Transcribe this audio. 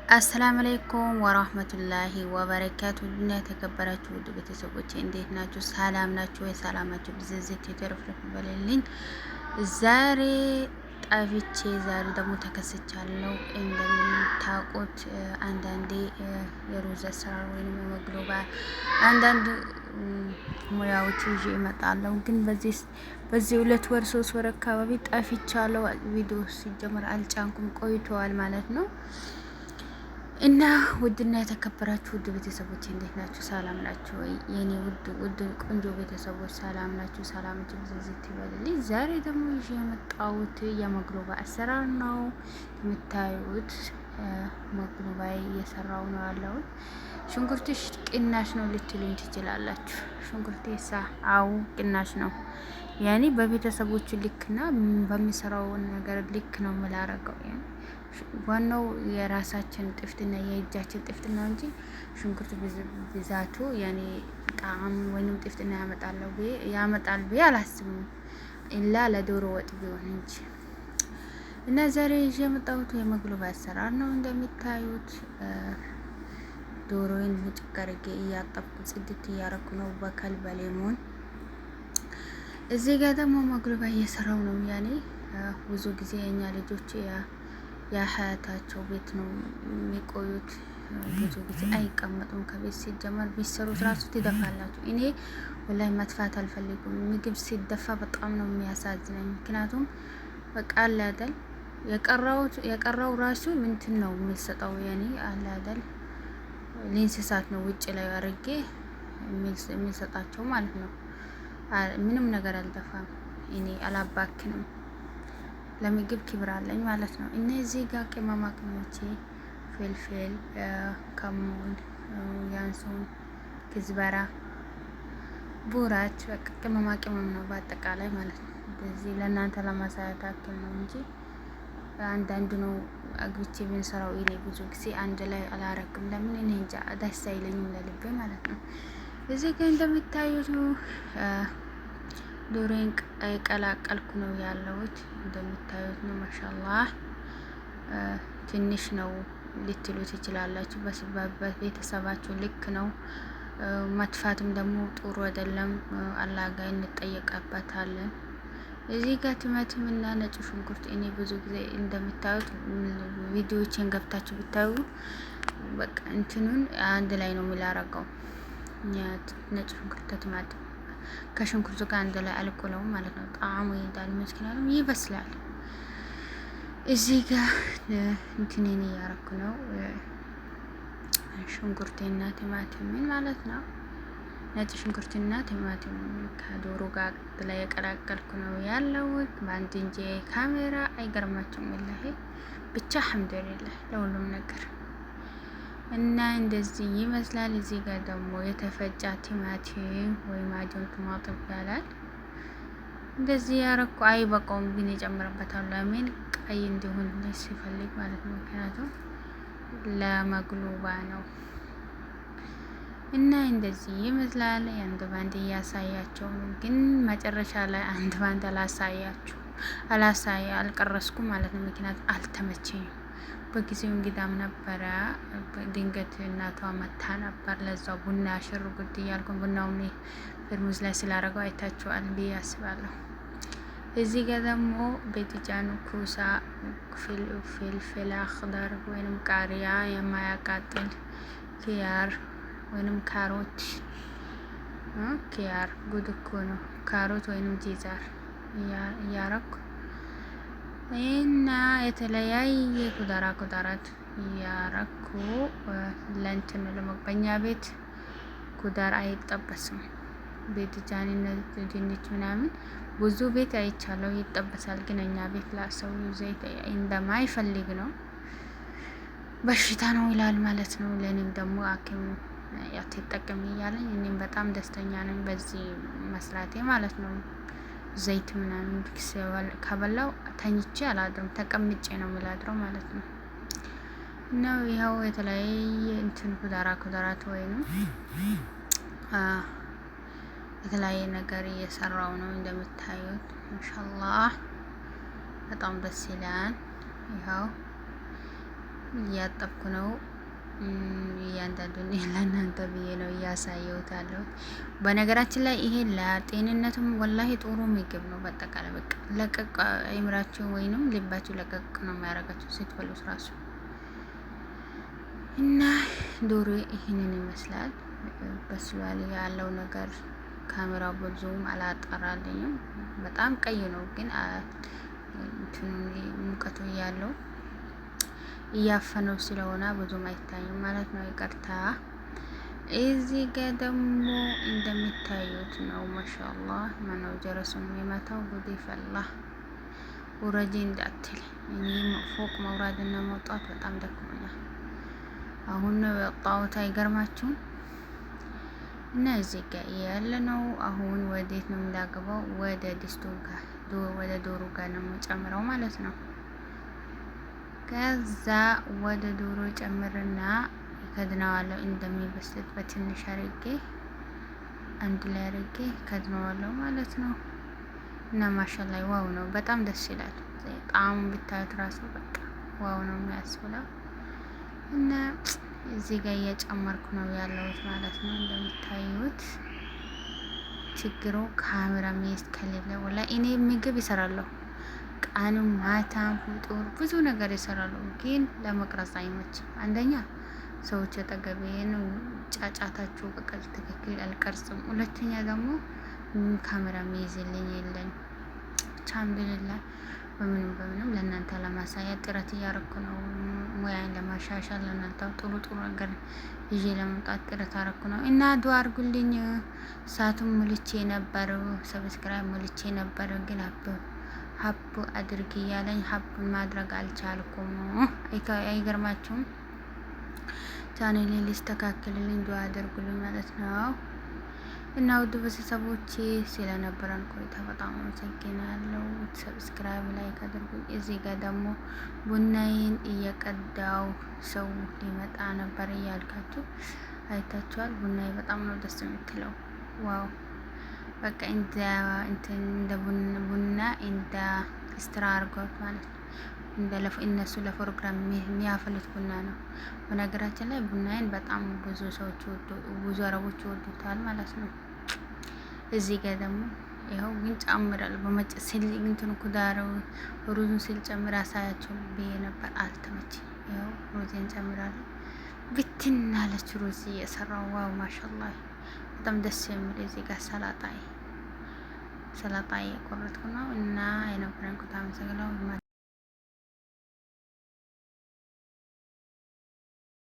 አሰላሙ አለይኩም ወራህመቱላሂ ወበረካቱ። እና የተከበራችሁ ውድ ቤተሰቦች እንዴት ናችሁ? ሰላም ናችሁ ወይ? ሰላማችሁ ብዝዝት የተረፍረፍ በለልኝ። ዛሬ ጠፍቼ ዛሬ ደግሞ ተከስቻለሁ። እንደምታውቁት አንዳንዴ የሩዝ አሰራር ወይም የመግሎባ አንዳንድ ሙያዎች ይዤ እመጣለሁ። ግን በዚህ 2 ወር 3 ወር አካባቢ ጠፍቻለሁ። ቪዲዮ ሲጀመር አልጫንኩም ቆይተዋል ማለት ነው። እና ውድና የተከበራችሁ ውድ ቤተሰቦች እንዴት ናችሁ? ሰላም ናችሁ ወይ? የኔ ውድ ቆንጆ ቤተሰቦች ሰላም ናችሁ? ሰላማችሁ ብዝዝት ይበልልኝ። ዛሬ ደግሞ ይዤ የመጣሁት የመግሎባ አሰራር ነው። የምታዩት መግሎባ እየሰራው ነው ያለሁት። ሽንኩርትሽ ቅናሽ ነው ልትሉኝ ትችላላችሁ። ሽንኩርቴ አው ቅናሽ ነው። ያኔ በቤተሰቦቹ ልክና በሚሰራው ነገር ልክ ነው የምላረገው። ዋናው የራሳችን ጥፍትና የእጃችን ጥፍትና እንጂ ሽንኩርት ብዛቱ ያኔ ጣዕም ወይንም ጥፍትና ያመጣል ብዬ አላስብም። ኢላ ለዶሮ ወጥ ቢሆን እንጂ። እና ዛሬ ይዤ የመጣሁት የመግሎባ አሰራር ነው። እንደሚታዩት ዶሮዬን ሙጭቅ አድርጌ እያጠብኩ ጽድት እያረኩ ነው በከል በሌሞን። እዚህ ጋር ደግሞ መግሎባ እየሰራው ነው። ያኔ ብዙ ጊዜ የኛ ልጆች የሀያታቸው ቤት ነው የሚቆዩት። ብዙ ጊዜ አይቀመጡም ከቤት ሲጀመር ቢሰሩት ራሱ ትደፋላችሁ። እኔ ወላይ መጥፋት አልፈልጉም። ምግብ ሲደፋ በጣም ነው የሚያሳዝነኝ። ምክንያቱም በቃ አለ አይደል የቀረው ራሱ ምንትን ነው የሚሰጠው። ያኔ አለ አይደል ለእንስሳት ነው ውጭ ላይ አድርጌ የሚሰጣቸው ማለት ነው። ምንም ነገር አልደፋም። እኔ አላባክንም። ለምግብ ክብር አለኝ ማለት ነው። እነዚህ ጋር ቅመማ ቅመሞቼ ፍልፍል፣ ከሙን፣ ያንሱን፣ ክዝበራ፣ ቡራት በቃ ቅመማ ቅመም ነው በአጠቃላይ ማለት ነው። በዚህ ለእናንተ ለማሳየት አክል ነው እንጂ አንዳንድ ነው አግብቼ ብንሰራው እኔ ብዙ ጊዜ አንድ ላይ አላረግም። ለምን እኔ እንጃ ደስ አይለኝም ለልቤ ማለት ነው። እዚህ ጋር እንደምታዩት ዶሮን ቀላቀልኩ ነው ያለሁት። እንደምታዩት ነው ማሻአላህ። ትንሽ ነው ልትሉ ትችላላችሁ። በቤተሰባችሁ ልክ ነው። መጥፋትም ደግሞ ጥሩ አይደለም። አላህ ጋር እንጠየቅበታለን። እዚህ ጋር ቲማቲም እና ነጭ ሽንኩርት እኔ ብዙ ጊዜ እንደምታዩት ቪዲዮዎችን ገብታችሁ ብታዩ በቃ እንትኑን አንድ ላይ ነው የሚላረገው። ነጭ ሽንኩርት ቲማቲም ከሽንኩርቱ ጋር አንድ ላይ አልቆለው ማለት ነው። ጣዕሙ ይሄዳል፣ መስኪናሉ ይበስላል። እዚህ ጋር እንትኔን እያረኩ ነው ሽንኩርቴና ቲማቲምን ማለት ነው። ነጭ ሽንኩርትና ቲማቲም ከዶሮ ጋር ላይ የቀላቀልኩ ነው ያለው። በአንድ እንጂ ካሜራ አይገርማችሁም? ወላሂ ብቻ አልሐምዱሊላህ ለሁሉም ነገር እና እንደዚህ ይመስላል። እዚህ ጋር ደግሞ የተፈጨ ቲማቲም ወይም አጆን ቶማቶ ይባላል። እንደዚህ ያረኩ አይበቃውም፣ ግን የጨምርበታል። ለምን ቀይ እንዲሆን ሲፈልግ ማለት ነው። ምክንያቱም ለመግሎባ ነው። እና እንደዚህ ይመስላል። አንድ ባንድ እያሳያቸው ነው፣ ግን መጨረሻ ላይ አንድ ባንድ አልቀረስኩም ማለት ነው። ምክንያቱም አልተመቸኝም። በጊዜው እንግዳም ነበረ። ድንገት እናቷ መታ ነበር። ለዛው ቡና ሽር ጉድ እያልኩ ቡናውን ፍርሙዝ ላይ ስላደረገው አይታችኋል ብዬ አስባለሁ። እዚህ ጋር ደግሞ ቤትጃኑ ኩሳ፣ ፍልፍል አክዳር ወይንም ቃሪያ የማያቃጥል ኪያር ወይንም ካሮት፣ ኪያር ጉድ እኮ ነው። ካሮት ወይንም ጂዛር እያረኩ እና የተለያየ ኩዳራት እያረኩ ለእንትን በእኛ ቤት ኩዳር አይጠበስም። ቤትጃን ድንች ምናምን ብዙ ቤት አይቻለው ይጠበሳል። ግን እኛ ቤት ላሰው ዘይት እንደማይፈልግ ነው፣ በሽታ ነው ይላል ማለት ነው። ለኔም ደግሞ ሐኪም ያትጠቀም እያለኝ እኔም በጣም ደስተኛ ነኝ በዚህ መስራቴ ማለት ነው። ዘይት ምናምን ከበላው ተኝቼ አላድርም፣ ተቀምጬ ነው የምላድረው ማለት ነው። እና ይኸው የተለያየ እንትን ኩዳራት ወይንም የተለያየ ነገር እየሰራው ነው እንደምታዩት። ማሻአላህ በጣም ደስ ይላል። ይኸው እያጠብኩ ነው። እያንዳንዱን ለእናንተ ብዬ ነው እያሳየሁት ያለሁት። በነገራችን ላይ ይሄ ለጤንነቱም ወላሂ ጥሩ ምግብ ነው። በአጠቃላይ በቃ ለቀቅ አይምራችሁ ወይንም ልባችሁ ለቀቅ ነው የሚያደርጋችሁ ስትበሉት ራሱ እና ዶሮ ይህንን ይመስላል። በስሏል ያለው ነገር ካሜራው ብዙም አላጠራልኝም። በጣም ቀይ ነው ግን ሙቀቱ ያለው እያፈነው ስለሆነ ብዙም አይታይም ማለት ነው። ይቅርታ። እዚህ ጋር ደግሞ እንደሚታዩት ነው። ማሻአላህ ማነው ጀረሱን የሚመታው? ጉድ ፈላ። ውረጂ እንዳትል እኔ ፎቅ መውራድና መውጣት በጣም ደክሞኛል። አሁን ነው የወጣሁት። አይገርማችሁም? እና እዚህ ጋር ያለ ነው። አሁን ወዴት ነው የምላገባው? ወደ ድስቱ ጋር ወደ ዶሮ ጋር ነው የምጨምረው ማለት ነው። ከዛ ወደ ዶሮ ጨምርና ከድነዋለሁ። እንደሚበስል በትንሽ አርጌ አንድ ላይ አርጌ ከድነዋለሁ ማለት ነው። እና ማሻአላህ ዋው ነው። በጣም ደስ ይላል። ጣዕሙ ብታዩት ራሱ በቃ ዋው ነው የሚያስብለው። እና እዚህ ጋር እየጨመርኩ ነው ያለሁት ማለት ነው። እንደምታዩት ችግሩ ካሜራ ሚስት ከሌለ ወላ እኔ ምግብ ይሰራለሁ ቀንም ማታም ፍጡር ብዙ ነገር ይሰራሉ፣ ግን ለመቅረጽ አይመችም። አንደኛ ሰዎች አጠገቤ ነው፣ ጫጫታቸው በቃ ትክክል አልቀርጽም። ሁለተኛ ደግሞ ካሜራ ሚይዝልኝ የለን። አልሐምዱሊላህ በምንም ለእናንተ ለማሳየት ጥረት እያደረኩ ነው። ሙያን ለማሻሻል ለእናንተ ጥሩ ነገር ይዤ ለመምጣት ጥረት አደረኩ ነው። እና ዱአ አድርጉልኝ። ሰዓቱን ሙልቼ ነበር፣ ሰብስክራይብ ሙልቼ ነበር፣ ግን ሀብ አድርግ እያለኝ ሀብ ማድረግ አልቻልኩም። አይገርማችሁም? ቻናሌ ሊስተካከልልኝ ዱአ አድርጉልኝ ማለት ነው። እና ውድ ቤተሰቦቼ ስለነበረን ቆይታ በጣም አመሰግናለሁ። ሰብስክራይብ ላይክ አድርጉኝ። እዚህ ጋር ደግሞ ቡናዬን እየቀዳው ሰው ሊመጣ ነበር እያልካችሁ አይታችኋል። ቡናዬ በጣም ነው ደስ የምትለው። ዋው በቃ እንደ ቡና እንደ ስትራ አድርገውት ማለት ነው። እነሱ ለፕሮግራም የሚያፈሉት ቡና ነው። በነገራችን ላይ ቡናዬን በጣም ብዙ አረቦች ይወዱታል ማለት ነው። እዚህ ጋር ደግሞ ይኸው ግን ጨምራለሁ። እንትን ኩዳር ሩዙን ስል ጨምር አሳያቸው ብዬ ነበር፣ አልተመችም። ይኸው ሩዜን ጨምራለሁ። ብትናለች ሩዝ እየሰራው ዋው ማሻአላህ በጣም ደስ የሚል። እዚህ ጋር ሰላጣ እየቆረጥኩ ነው። እና የነበረን ቆይታ አመሰግናለሁ።